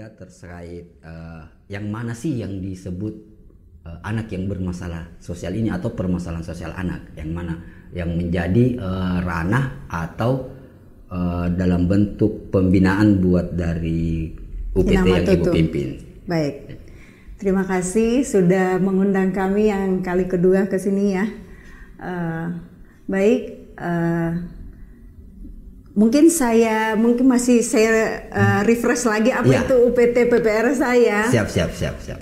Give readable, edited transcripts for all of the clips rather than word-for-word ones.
ya terkait yang mana sih yang disebut anak yang bermasalah sosial ini atau permasalahan sosial anak, yang mana yang menjadi ranah atau dalam bentuk pembinaan buat dari UPT yang Ibu pimpin. Baik, terima kasih sudah mengundang kami yang kali kedua ke sini ya. Mungkin masih saya refresh lagi apa ya. Itu UPT PPR saya. Siap.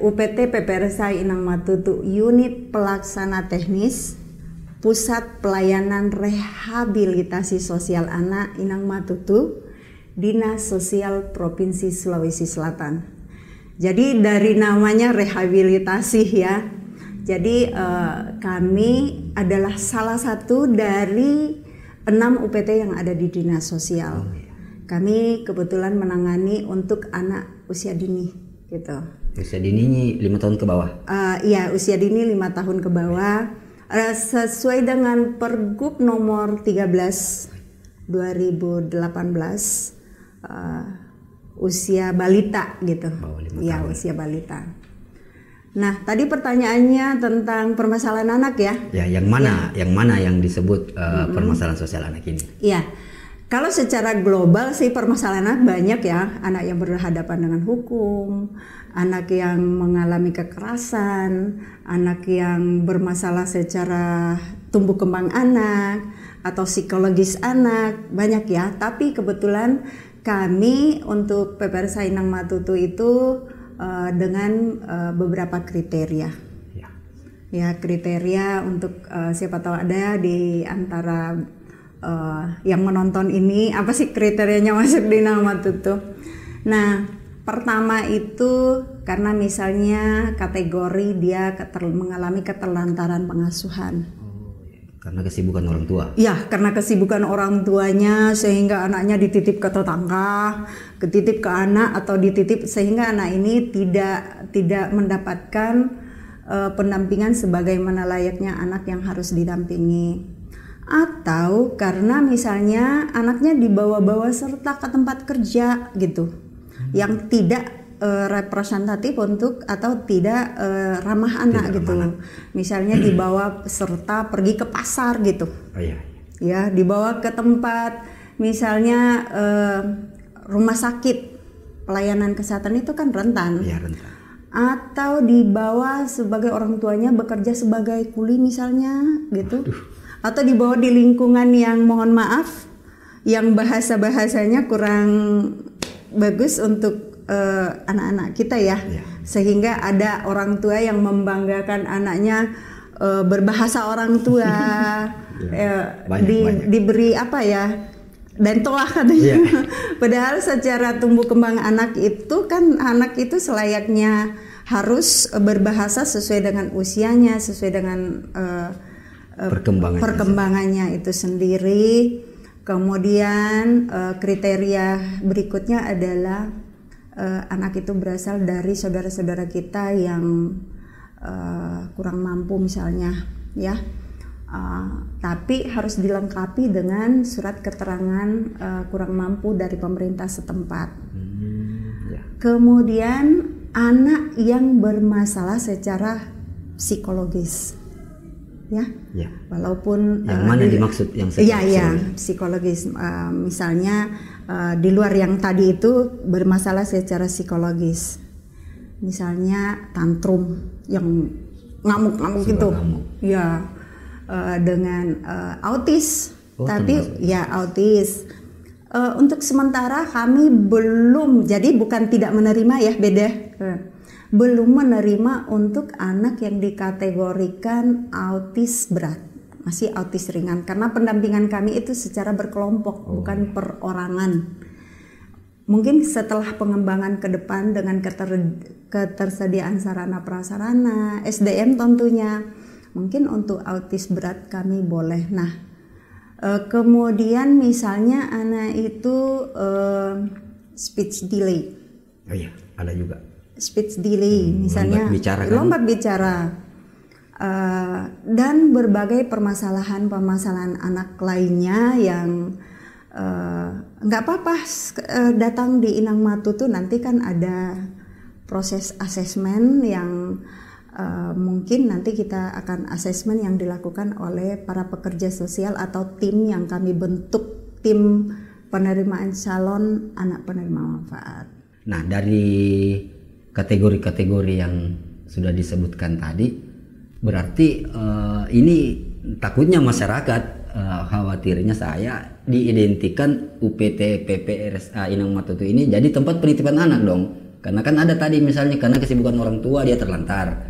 UPT PPR saya Inang Matutu, unit pelaksana teknis Pusat Pelayanan Rehabilitasi Sosial Anak Inang Matutu, Dinas Sosial Provinsi Sulawesi Selatan. Jadi dari namanya rehabilitasi ya. Jadi kami adalah salah satu dari 6 UPT yang ada di Dinas Sosial. Kami kebetulan menangani untuk anak usia dini gitu. Usia dini 5 tahun ke bawah? Iya, usia dini 5 tahun ke bawah. Sesuai dengan Pergub nomor 13 2018, usia balita gitu. Ya, usia balita. Nah, tadi pertanyaannya tentang permasalahan anak ya. Ya, yang mana yang disebut permasalahan sosial anak ini? Iya. Kalau secara global sih permasalahan anak banyak ya. Anak yang berhadapan dengan hukum, anak yang mengalami kekerasan, anak yang bermasalah secara tumbuh kembang anak atau psikologis anak, banyak ya. Tapi kebetulan kami untuk PPR Inang Matutu itu dengan beberapa kriteria. Ya, kriteria untuk siapa tahu ada di antara yang menonton ini apa sih kriterianya masuk di Inang Matutu. Nah, pertama itu karena misalnya kategori dia mengalami keterlantaran pengasuhan. Karena kesibukan orang tua. Ya, karena kesibukan orang tuanya sehingga anaknya dititip ke tetangga, ketitip ke anak atau dititip sehingga anak ini tidak mendapatkan pendampingan sebagaimana layaknya anak yang harus didampingi. Atau karena misalnya anaknya dibawa-bawa serta ke tempat kerja gitu, yang tidak representatif untuk atau tidak ramah anak tidak gitu. Misalnya dibawa serta pergi ke pasar gitu. Ya, dibawa ke tempat misalnya rumah sakit, pelayanan kesehatan itu kan rentan. Iya, rentan. Atau dibawa sebagai orang tuanya bekerja sebagai kuli misalnya gitu. Atau dibawa di lingkungan yang mohon maaf yang bahasanya kurang bagus untuk anak-anak kita ya. Sehingga ada orang tua yang membanggakan anaknya berbahasa orang tua, diberi apa ya, dentolah katanya. Padahal secara tumbuh kembang anak itu kan anak itu selayaknya harus berbahasa sesuai dengan usianya, sesuai dengan perkembangannya itu sendiri. Kemudian kriteria berikutnya adalah anak itu berasal dari saudara-saudara kita yang kurang mampu misalnya ya, tapi harus dilengkapi dengan surat keterangan kurang mampu dari pemerintah setempat. Kemudian anak yang bermasalah secara psikologis ya. Walaupun yang mana dimaksud yang psikologis, misalnya di luar yang tadi itu bermasalah secara psikologis, misalnya tantrum yang ngamuk-ngamuk gitu ya, dengan autis. Tapi ya autis untuk sementara kami belum, jadi bukan tidak menerima ya, beda. Belum menerima untuk anak yang dikategorikan autis berat, masih autis ringan, karena pendampingan kami itu secara berkelompok, bukan perorangan. Mungkin setelah pengembangan ke depan dengan ketersediaan sarana prasarana, SDM tentunya, mungkin untuk autis berat kami boleh. Nah, kemudian misalnya anak itu speech delay. Ada juga. Speech delay, misalnya lompat bicara, dan berbagai permasalahan anak lainnya yang nggak apa-apa datang di Inang Matutu, nanti kan ada proses asesmen yang mungkin nanti kita akan asesmen yang dilakukan oleh para pekerja sosial atau tim yang kami bentuk, tim penerimaan calon anak penerima manfaat. Nah, dari kategori-kategori yang sudah disebutkan tadi, berarti ini takutnya masyarakat khawatirnya saya diidentikan UPT PPRSA Inang Matutu ini jadi tempat penitipan anak dong. Karena kan ada tadi misalnya karena kesibukan orang tua dia terlantar.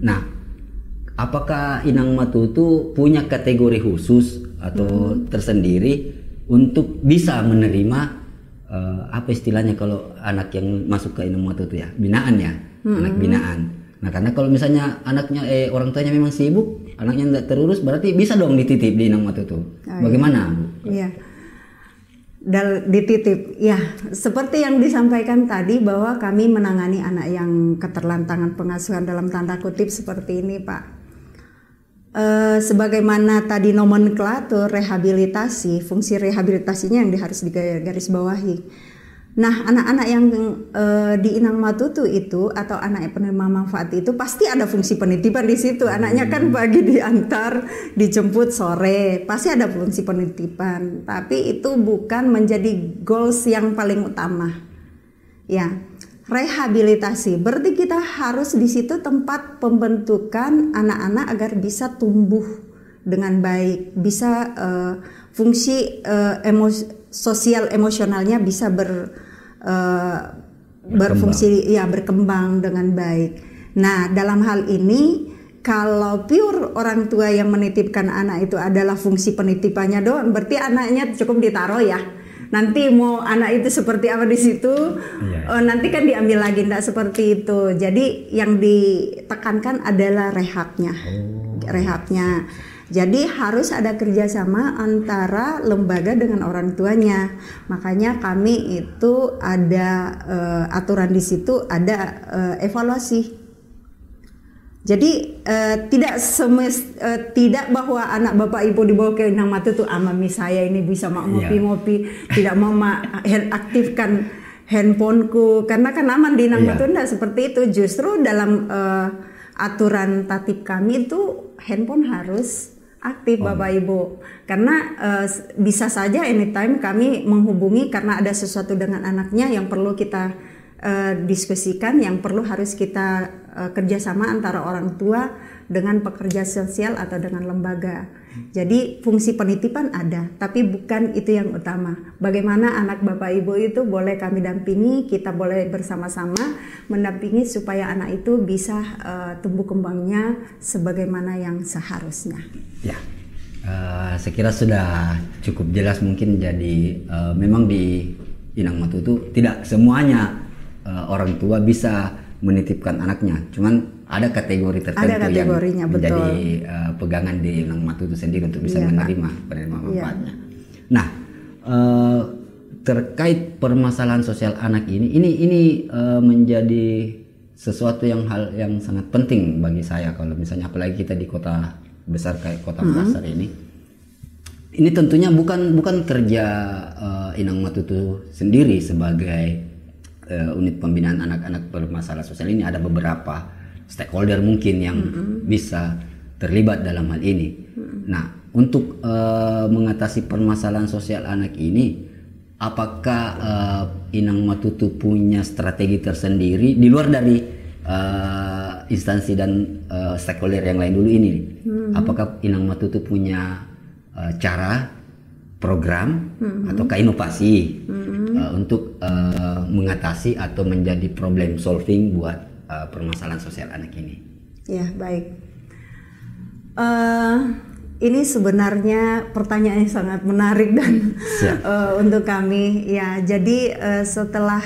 Nah, apakah Inang Matutu punya kategori khusus atau tersendiri untuk bisa menerima apa istilahnya kalau anak yang masuk ke Inang Matutu ya, binaan ya, anak binaan. Nah, karena kalau misalnya anaknya orang tuanya memang sibuk, anaknya tidak terurus, berarti bisa dong dititip di Inang Matutu. Bagaimana? Iya. Dititip, ya seperti yang disampaikan tadi bahwa kami menangani anak yang keterlantaran pengasuhan dalam tanda kutip seperti ini, Pak. Sebagaimana tadi nomenklatur rehabilitasi, fungsi rehabilitasinya yang harus digarisbawahi. Nah, anak-anak yang di Inang Matutu itu atau anak penerima manfaat itu pasti ada fungsi penitipan di situ. Anaknya kan pagi diantar, dijemput sore, pasti ada fungsi penitipan. Tapi itu bukan menjadi goals yang paling utama. Ya, rehabilitasi. Berarti kita harus di situ tempat pembentukan anak-anak agar bisa tumbuh dengan baik, bisa fungsi sosial emosionalnya bisa berfungsi ya, berkembang dengan baik. Nah, dalam hal ini kalau pure orang tua yang menitipkan anak itu adalah fungsi penitipannya doang, berarti anaknya cukup ditaruh ya. Nanti mau anak itu seperti apa di situ, nanti kan diambil lagi, tidak seperti itu. Jadi yang ditekankan adalah rehabnya. Jadi harus ada kerjasama antara lembaga dengan orang tuanya. Makanya kami itu ada aturan di situ, ada evaluasi. Jadi tidak bahwa anak bapak ibu dibawa ke Inang Matutu, mami saya ini bisa ngopi-ngopi, tidak mau aktifkan handphoneku, karena kan aman di Inang Matutu. Tidak seperti itu. Justru dalam aturan tatib kami itu handphone harus aktif Bapak Ibu, karena bisa saja anytime kami menghubungi karena ada sesuatu dengan anaknya yang perlu kita diskusikan, yang perlu harus kita kerjasama antara orang tua dengan pekerja sosial atau dengan lembaga. Jadi fungsi penitipan ada, tapi bukan itu yang utama. Bagaimana anak Bapak Ibu itu boleh kami dampingi, kita boleh bersama-sama mendampingi supaya anak itu bisa tumbuh kembangnya sebagaimana yang seharusnya. Ya, saya kira sudah cukup jelas mungkin. Jadi memang di Inang Matutu tidak semuanya orang tua bisa menitipkan anaknya, cuman ada kategori tertentu yang menjadi pegangan di Inang Matutu sendiri untuk bisa menerima penerima manfaatnya. Nah, terkait permasalahan sosial anak ini menjadi sesuatu hal yang sangat penting bagi saya. Kalau misalnya apalagi kita di kota besar kayak Kota Makassar ini tentunya bukan kerja Inang Matutu sendiri sebagai unit pembinaan anak-anak bermasalah sosial ini. Ada beberapa stakeholder mungkin yang bisa terlibat dalam hal ini. Nah, untuk mengatasi permasalahan sosial anak ini, apakah Inang Matutu punya strategi tersendiri di luar dari instansi dan stakeholder yang lain dulu ini? Apakah Inang Matutu punya cara, program ataukah inovasi untuk mengatasi atau menjadi problem solving buat permasalahan sosial anak ini? Ya, baik. Ini sebenarnya pertanyaan yang sangat menarik dan untuk kami ya. Jadi setelah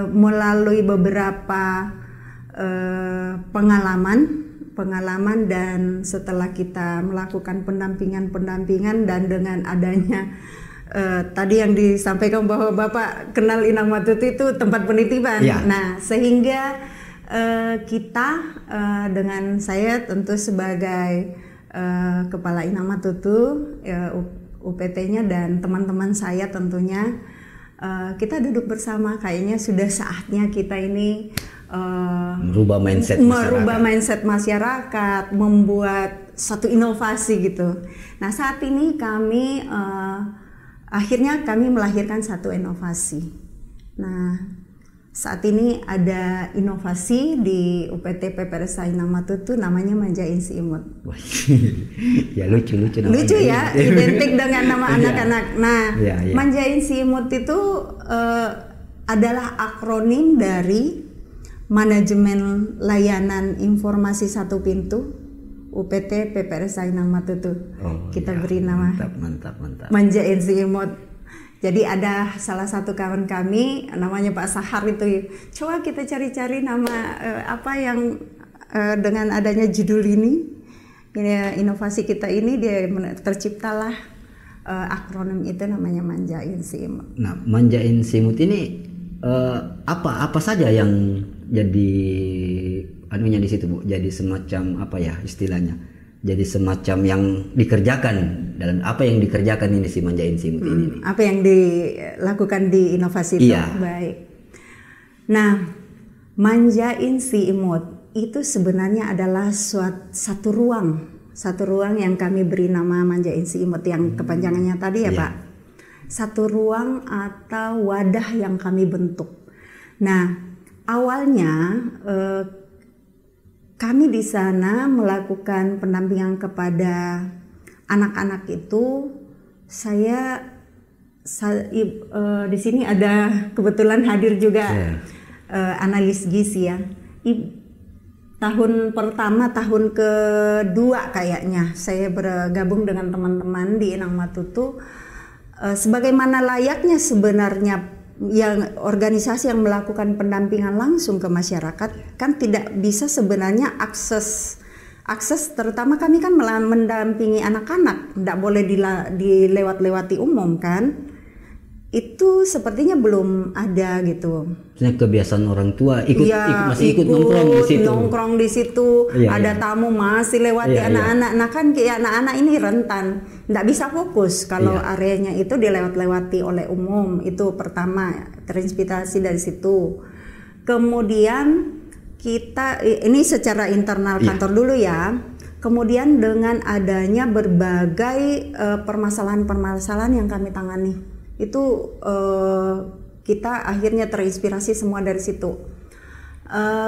melalui beberapa pengalaman dan setelah kita melakukan pendampingan dan dengan adanya tadi yang disampaikan bahwa Bapak kenal Inang Matutu itu tempat penitipan. Nah, sehingga kita dengan saya tentu sebagai Kepala Inang Matutu UPT-nya dan teman-teman saya tentunya, kita duduk bersama, kayaknya sudah saatnya kita ini merubah mindset masyarakat, membuat satu inovasi gitu. Nah, saat ini kami akhirnya kami melahirkan satu inovasi. Nah, saat ini ada inovasi di UPT PPRS Sainang Matutu namanya Manjain Si Imut. Ya lucu namanya. Lucu ya, identik dengan nama anak-anak. Nah, Manjain Si Imut itu adalah akronim dari Manajemen Layanan Informasi Satu Pintu UPT PPRS Sainang Matutu. Kita beri nama mantap. Manjain Si Imut. Jadi ada salah satu kawan kami namanya Pak Sahar itu, coba kita cari-cari nama apa yang dengan adanya judul ini inovasi kita ini dia terciptalah akronim itu namanya Manjain Si Imut. Nah, Manjain Si Imut ini apa saja yang jadi anunya di situ, Bu? Jadi semacam apa ya istilahnya? Jadi semacam yang dikerjakan, dalam apa yang dikerjakan ini si Manjain Si Imut ini? Apa yang dilakukan di inovasi itu? Iya. Baik. Nah, Manjain Si Imut itu sebenarnya adalah satu ruang yang kami beri nama Manjain Si Imut yang kepanjangannya tadi ya, Pak. Satu ruang atau wadah yang kami bentuk. Nah, awalnya kami di sana melakukan pendampingan kepada anak-anak itu. Saya di sini ada kebetulan hadir juga analis gizi ya. Tahun pertama, tahun kedua kayaknya saya bergabung dengan teman-teman di Inang Matutu. Sebagaimana layaknya sebenarnya yang organisasi yang melakukan pendampingan langsung ke masyarakat, kan tidak bisa sebenarnya akses terutama kami kan mendampingi anak-anak, tidak boleh dilewat-lewati umum kan, itu sepertinya belum ada gitu. Kebiasaan orang tua masih ikut nongkrong di situ, ada tamu masih lewati anak-anak. Nah kan kayak anak-anak ini rentan, tidak bisa fokus kalau areanya itu dilewat-lewati oleh umum. Itu pertama, terinspirasi dari situ. Kemudian kita ini secara internal kantor dulu ya. Kemudian dengan adanya berbagai permasalahan-permasalahan yang kami tangani, itu kita akhirnya terinspirasi semua dari situ.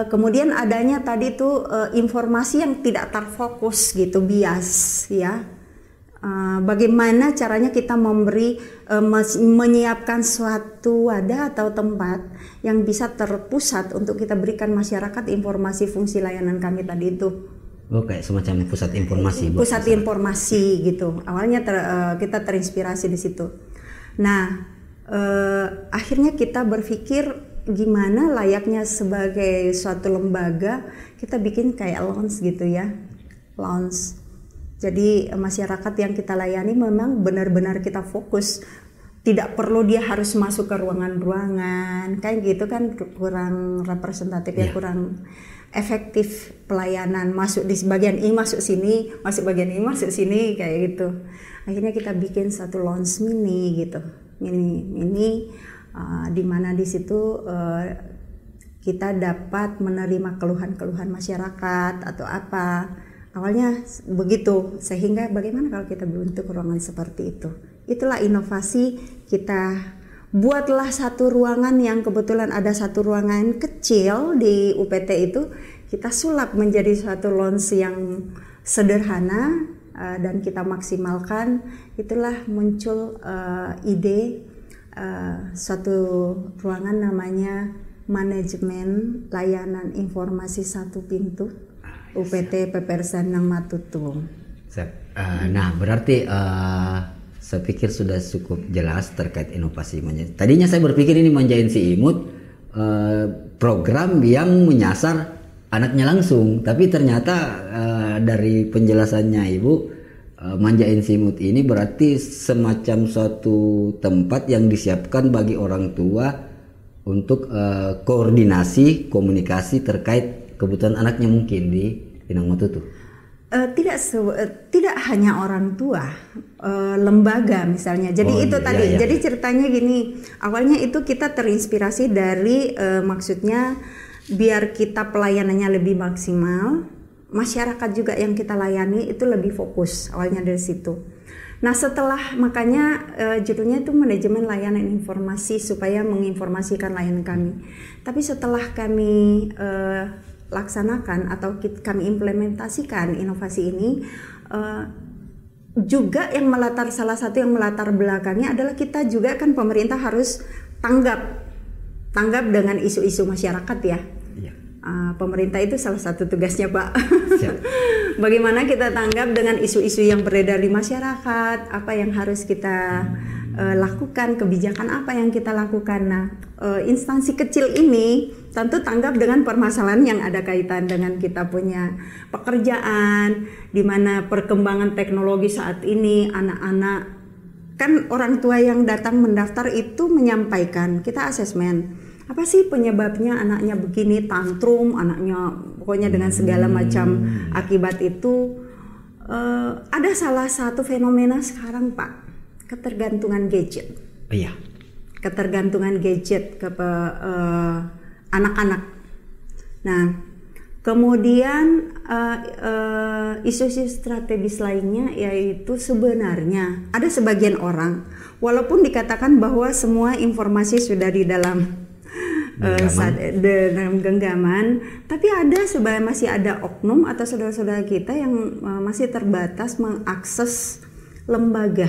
Kemudian adanya tadi tuh informasi yang tidak terfokus gitu, bias ya. Bagaimana caranya kita menyiapkan suatu wadah atau tempat yang bisa terpusat untuk kita berikan masyarakat informasi fungsi layanan kami tadi itu. Kayak semacam pusat informasi. Pusat informasi gitu. Awalnya kita terinspirasi di situ. Nah, akhirnya kita berpikir gimana layaknya sebagai suatu lembaga kita bikin kayak lounge gitu ya, lounge. Jadi masyarakat yang kita layani memang benar-benar kita fokus, tidak perlu dia harus masuk ke ruangan-ruangan, kayak gitu kan kurang representatif ya, kurang efektif pelayanan, masuk di bagian ini masuk sini, masuk bagian ini masuk sini kayak gitu. Akhirnya kita bikin satu lounge mini gitu, mini di mana di situ kita dapat menerima keluhan-keluhan masyarakat atau apa. Awalnya begitu, sehingga bagaimana kalau kita bentuk ruangan seperti itu. Itulah inovasi, kita buatlah satu ruangan yang kebetulan ada satu ruangan kecil di UPT itu, kita sulap menjadi suatu lounge yang sederhana dan kita maksimalkan. Itulah muncul ide suatu ruangan namanya Manajemen Layanan Informasi Satu Pintu UPT PPRS Sainang Matutu. Nah, berarti saya pikir sudah cukup jelas terkait inovasi. Tadinya saya berpikir ini Manjain Si Imut program yang menyasar anaknya langsung, tapi ternyata dari penjelasannya Ibu, Manjain Si Imut ini berarti semacam suatu tempat yang disiapkan bagi orang tua untuk koordinasi, komunikasi terkait kebutuhan anaknya mungkin di Inang Matutu. Tidak hanya orang tua, lembaga misalnya. Jadi itu tadi. Jadi ceritanya gini, awalnya itu kita terinspirasi dari maksudnya biar kita pelayanannya lebih maksimal, masyarakat juga yang kita layani itu lebih fokus. Awalnya dari situ. Nah setelah makanya judulnya itu manajemen layanan informasi supaya menginformasikan layanan kami. Tapi setelah kami laksanakan atau kami implementasikan inovasi ini, juga yang salah satu yang melatar belakangnya adalah kita juga kan pemerintah harus tanggap dengan isu-isu masyarakat ya. Pemerintah itu salah satu tugasnya Pak. Bagaimana kita tanggap dengan isu-isu yang beredar di masyarakat, apa yang harus kita lakukan, kebijakan apa yang kita lakukan. Nah, instansi kecil ini tentu tanggap dengan permasalahan yang ada kaitan dengan kita punya pekerjaan, di mana perkembangan teknologi saat ini, anak-anak kan orang tua yang datang mendaftar itu menyampaikan, kita asesmen. Apa sih penyebabnya anaknya begini, tantrum, anaknya pokoknya dengan segala macam akibat itu. Ada salah satu fenomena sekarang Pak, ketergantungan gadget. Iya. Ketergantungan gadget ke anak-anak. Nah, kemudian isu-isu strategis lainnya yaitu sebenarnya ada sebagian orang, walaupun dikatakan bahwa semua informasi sudah di dalam genggaman, tapi masih ada oknum atau saudara-saudara kita yang masih terbatas mengakses lembaga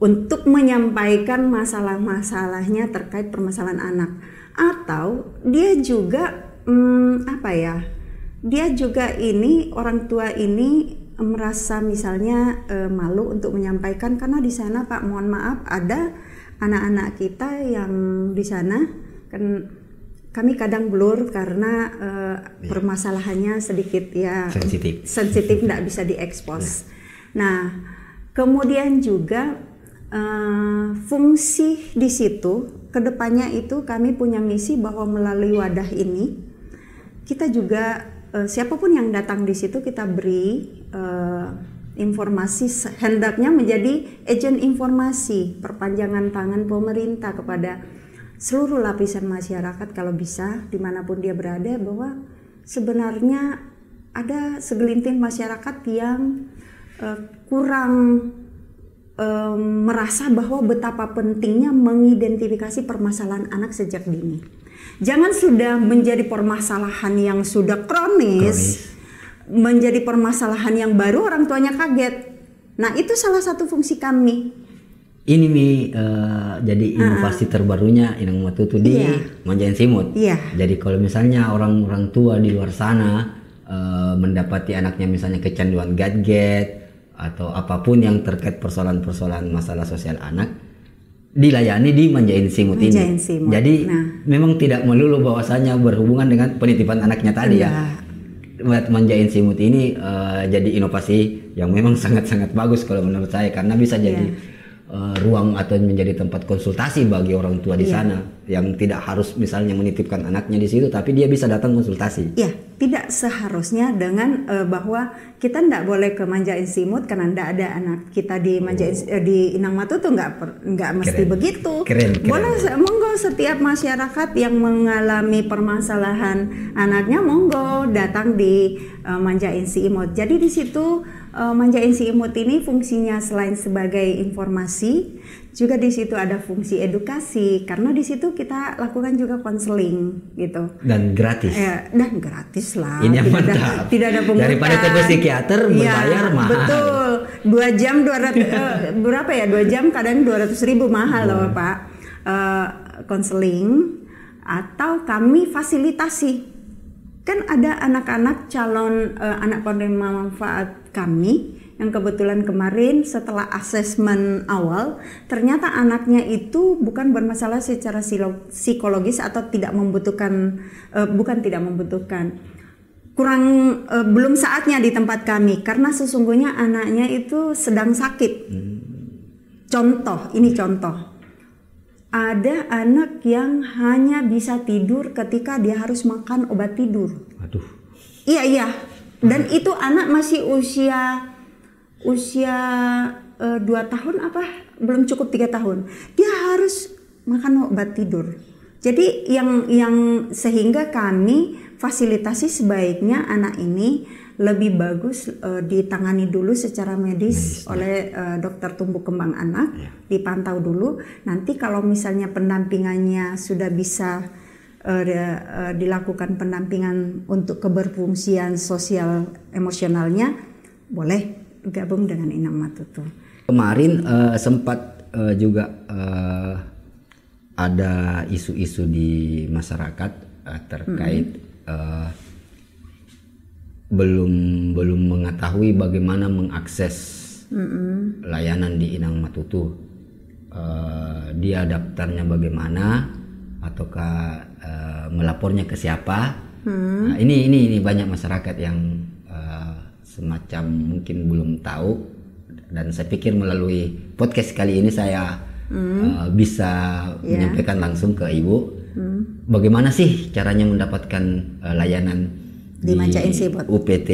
untuk menyampaikan masalah-masalahnya terkait permasalahan anak, atau dia juga dia juga ini orang tua ini merasa misalnya malu untuk menyampaikan karena di sana Pak, mohon maaf, ada anak-anak kita yang di sana kan kami kadang blur karena permasalahannya sedikit ya sensitif tidak bisa diekspos. Nah, kemudian juga fungsi di situ kedepannya itu kami punya misi bahwa melalui wadah ini kita juga siapapun yang datang di situ kita beri informasi, hendaknya menjadi agen informasi, perpanjangan tangan pemerintah kepada seluruh lapisan masyarakat kalau bisa dimanapun dia berada, bahwa sebenarnya ada segelintir masyarakat yang kurang merasa bahwa betapa pentingnya mengidentifikasi permasalahan anak sejak dini. Jangan sudah menjadi permasalahan yang sudah kronis, menjadi permasalahan yang baru orang tuanya kaget. Nah itu salah satu fungsi kami. Ini jadi inovasi terbarunya Inang Matutu di Manjain Simut. Jadi kalau misalnya orang-orang tua di luar sana mendapati anaknya misalnya kecanduan gadget atau apapun yang terkait persoalan-persoalan masalah sosial anak, dilayani di Manjain Simut ini. Jadi memang tidak melulu bahwasanya berhubungan dengan penitipan anaknya tadi ya. Manjain Simut ini jadi inovasi yang memang sangat-sangat bagus kalau menurut saya, karena bisa jadi ruang atau menjadi tempat konsultasi bagi orang tua di sana yang tidak harus misalnya menitipkan anaknya di situ, tapi dia bisa datang konsultasi. Iya, tidak seharusnya dengan bahwa kita tidak boleh ke Manjain Simut karena tidak ada anak kita di di Inang Matutu, nggak mesti begitu. Boleh, monggo setiap masyarakat yang mengalami permasalahan anaknya monggo datang di Manjain Simut. Jadi di situ Manjain Simut ini fungsinya selain sebagai informasi, juga di situ ada fungsi edukasi, karena di situ kita lakukan juga konseling gitu. Dan gratis. Dan gratis lah. Ini yang mantap. Tidak ada pungutan. Daripada ke psikiater berbayar mahal. Betul. 2 jam 200 berapa ya? 2 jam kadang 200.000 mahal loh Pak. Konseling atau kami fasilitasi. Kan ada anak-anak calon anak penerima manfaat kami yang kebetulan kemarin setelah asesmen awal ternyata anaknya itu bukan bermasalah secara psikologis atau tidak membutuhkan belum saatnya di tempat kami, karena sesungguhnya anaknya itu sedang sakit. Contoh ada anak yang hanya bisa tidur ketika dia harus makan obat tidur. Aduh. Iya. Dan itu anak masih usia 2 tahun apa belum cukup 3 tahun, dia harus makan obat tidur. Jadi yang sehingga kami fasilitasi sebaiknya anak ini lebih bagus ditangani dulu secara medis oleh dokter tumbuh kembang anak, dipantau dulu. Nanti kalau misalnya pendampingannya sudah bisa dilakukan pendampingan untuk keberfungsian sosial emosionalnya, boleh gabung dengan Inang Matutu. Kemarin sempat juga ada isu-isu di masyarakat terkait belum mengetahui bagaimana mengakses layanan di Inang Matutu. Dia daftarnya bagaimana, ataukah melapornya ke siapa? Nah, ini banyak masyarakat yang semacam mungkin belum tahu, dan saya pikir melalui podcast kali ini saya bisa menyampaikan langsung ke Ibu bagaimana sih caranya mendapatkan layanan di UPT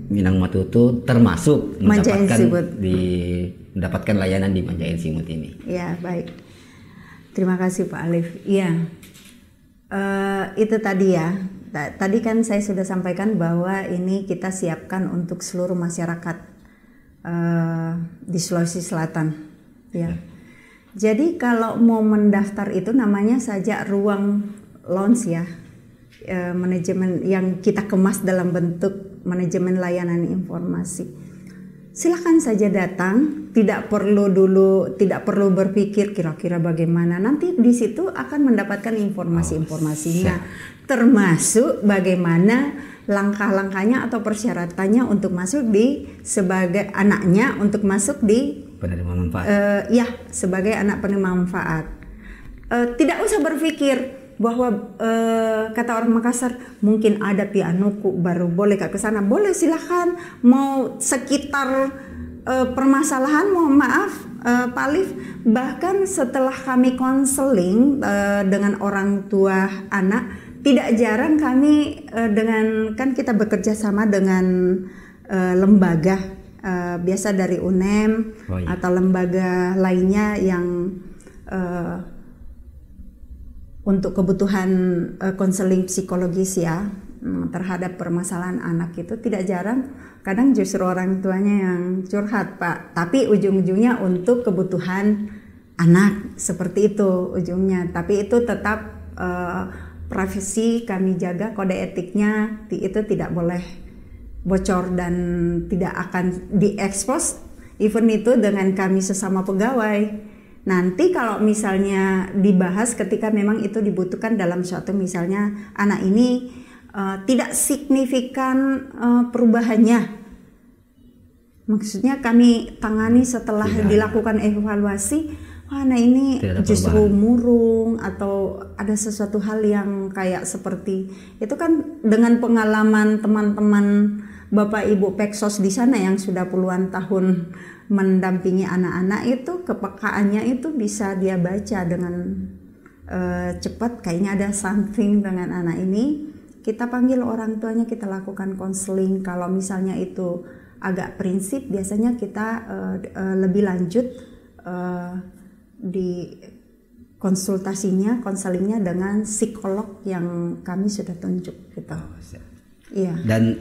Minang Matutu, termasuk mendapatkan layanan di Manjain Simut ini. Ya, baik. Terima kasih Pak Alif. Iya, itu tadi ya. Tadi kan saya sudah sampaikan bahwa ini kita siapkan untuk seluruh masyarakat di Sulawesi Selatan. Ya. Jadi kalau mau mendaftar itu namanya saja ruang launch ya. Manajemen yang kita kemas dalam bentuk manajemen layanan informasi. Silakan saja datang, tidak perlu berpikir kira-kira bagaimana. Nanti di situ akan mendapatkan informasi-informasinya, termasuk bagaimana langkah-langkahnya atau persyaratannya untuk masuk sebagai anaknya untuk masuk di penerima manfaat. Sebagai anak penerima manfaat. Tidak usah berpikir bahwa kata orang Makassar mungkin ada pianuku baru boleh ke sana. Boleh, silahkan. Mau sekitar permasalahan, mohon maaf Pak Alif, bahkan setelah kami konseling dengan orang tua anak, tidak jarang kami kan kita bekerja sama dengan lembaga biasa dari UNEM atau lembaga lainnya yang untuk kebutuhan konseling psikologis ya terhadap permasalahan anak. Itu tidak jarang kadang justru orang tuanya yang curhat Pak, tapi ujung-ujungnya untuk kebutuhan anak, seperti itu ujungnya. Tapi itu tetap privasi kami jaga, kode etiknya itu tidak boleh bocor dan tidak akan diekspos, even itu dengan kami sesama pegawai. Nanti kalau misalnya dibahas ketika memang itu dibutuhkan dalam suatu, misalnya anak ini tidak signifikan perubahannya, maksudnya kami tangani setelah dilakukan evaluasi, anak ini justru murung atau ada sesuatu hal yang kayak seperti itu. Kan dengan pengalaman teman-teman Bapak Ibu Peksos di sana yang sudah puluhan tahun mendampingi anak-anak, itu kepekaannya itu bisa dia baca dengan cepat, kayaknya ada something dengan anak ini. Kita panggil orang tuanya, kita lakukan konseling. Kalau misalnya itu agak prinsip, biasanya kita lebih lanjut di konselingnya dengan psikolog yang kami sudah tunjuk gitu. Iya. Dan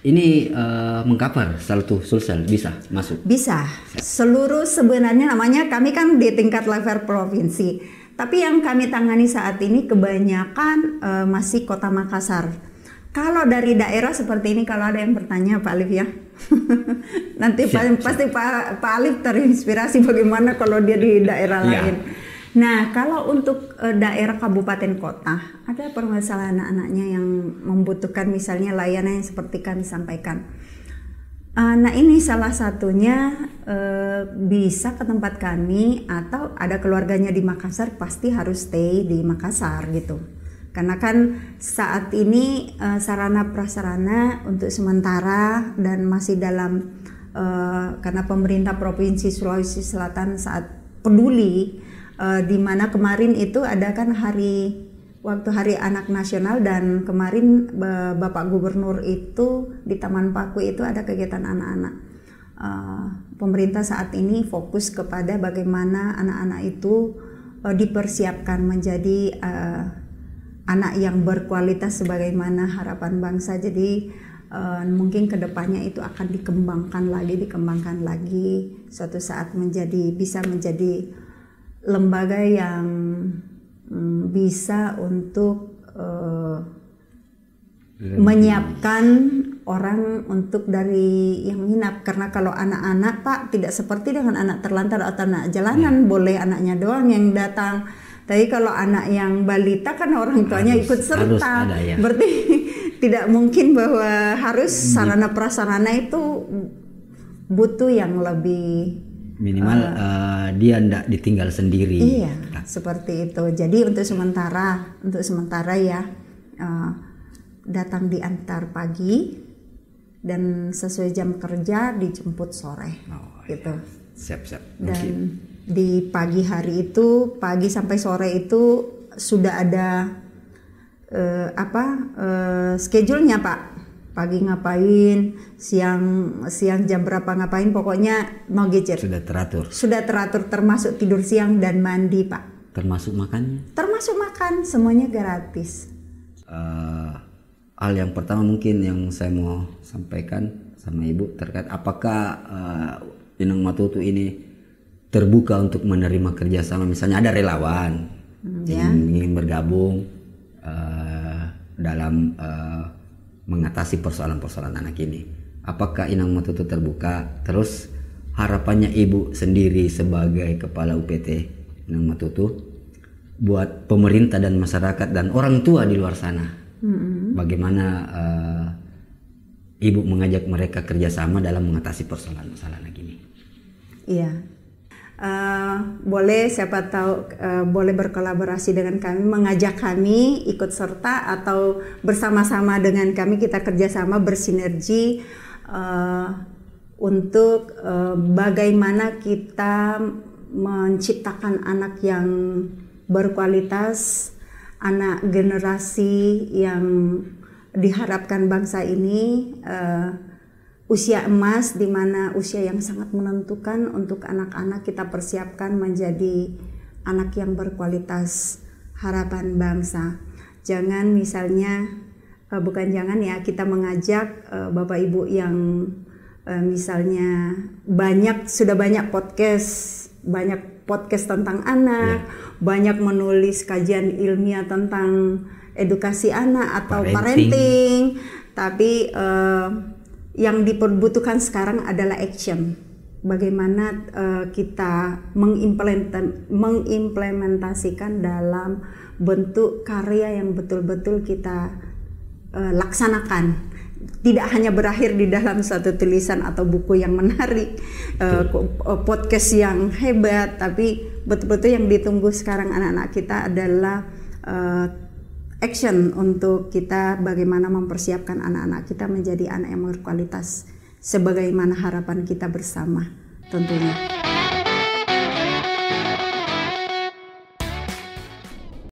ini mengcover satu sulsel bisa masuk? Bisa. Seluruh sebenarnya namanya kami kan di tingkat level provinsi. Tapi yang kami tangani saat ini kebanyakan masih Kota Makassar. Kalau dari daerah seperti ini, kalau ada yang bertanya Pak Alif ya, nanti pasti Pak Alif terinspirasi bagaimana kalau dia di daerah lain. Nah, kalau untuk daerah kabupaten kota, ada permasalahan anak-anaknya yang membutuhkan misalnya layanan yang seperti kami sampaikan. Nah, ini salah satunya bisa ke tempat kami, atau ada keluarganya di Makassar, pasti harus stay di Makassar gitu. Karena kan saat ini sarana prasarana untuk sementara dan masih dalam karena pemerintah Provinsi Sulawesi Selatan saat peduli, di mana kemarin itu ada kan hari waktu Hari Anak Nasional dan kemarin Bapak Gubernur itu di Taman Paku itu ada kegiatan anak-anak. Pemerintah saat ini fokus kepada bagaimana anak-anak itu dipersiapkan menjadi anak yang berkualitas sebagaimana harapan bangsa. Jadi mungkin kedepannya itu akan dikembangkan lagi suatu saat bisa menjadi lembaga yang bisa untuk menyiapkan orang untuk dari yang minat. Karena kalau anak-anak Pak tidak seperti dengan anak terlantar atau anak jalanan, boleh anaknya doang yang datang. Tapi kalau anak yang balita kan orang tuanya ikut serta. Berarti tidak mungkin bahwa harus sarana prasarana itu butuh yang lebih minimal dia tidak ditinggal sendiri. Iya, seperti itu. Jadi untuk sementara ya datang diantar pagi dan sesuai jam kerja dijemput sore, gitu. Siap. Dan di pagi hari itu, pagi sampai sore itu sudah ada schedule-nya Pak. Pagi ngapain, siang jam berapa ngapain, pokoknya no gadget. Sudah teratur termasuk tidur siang dan mandi Pak. Termasuk makannya? Termasuk makan, semuanya gratis. Hal yang pertama mungkin yang saya mau sampaikan sama Ibu terkait apakah Inang Matutu ini terbuka untuk menerima kerjasama, misalnya ada relawan yang ingin bergabung dalam mengatasi persoalan-persoalan anak ini. Apakah Inang Matutu terbuka? Terus harapannya Ibu sendiri sebagai Kepala UPT Inang Matutu buat pemerintah dan masyarakat dan orang tua di luar sana. Bagaimana Ibu mengajak mereka kerjasama dalam mengatasi persoalan-persoalan anak ini? Iya. Boleh siapa tahu boleh berkolaborasi dengan kami, mengajak kami ikut serta atau bersama-sama dengan kami kita kerjasama bersinergi untuk bagaimana kita menciptakan anak yang berkualitas, anak generasi yang diharapkan bangsa ini usia emas, di mana usia yang sangat menentukan untuk anak-anak kita persiapkan menjadi anak yang berkualitas, harapan bangsa. Jangan misalnya kita mengajak Bapak Ibu yang misalnya sudah banyak podcast tentang anak, banyak menulis kajian ilmiah tentang edukasi anak atau parenting, tapi yang diperbutuhkan sekarang adalah action. Bagaimana kita mengimplementasikan dalam bentuk karya yang betul-betul kita laksanakan. Tidak hanya berakhir di dalam suatu tulisan atau buku yang menarik, podcast yang hebat, tapi betul-betul yang ditunggu sekarang anak-anak kita adalah action untuk kita bagaimana mempersiapkan anak-anak kita menjadi anak yang berkualitas sebagaimana harapan kita bersama tentunya.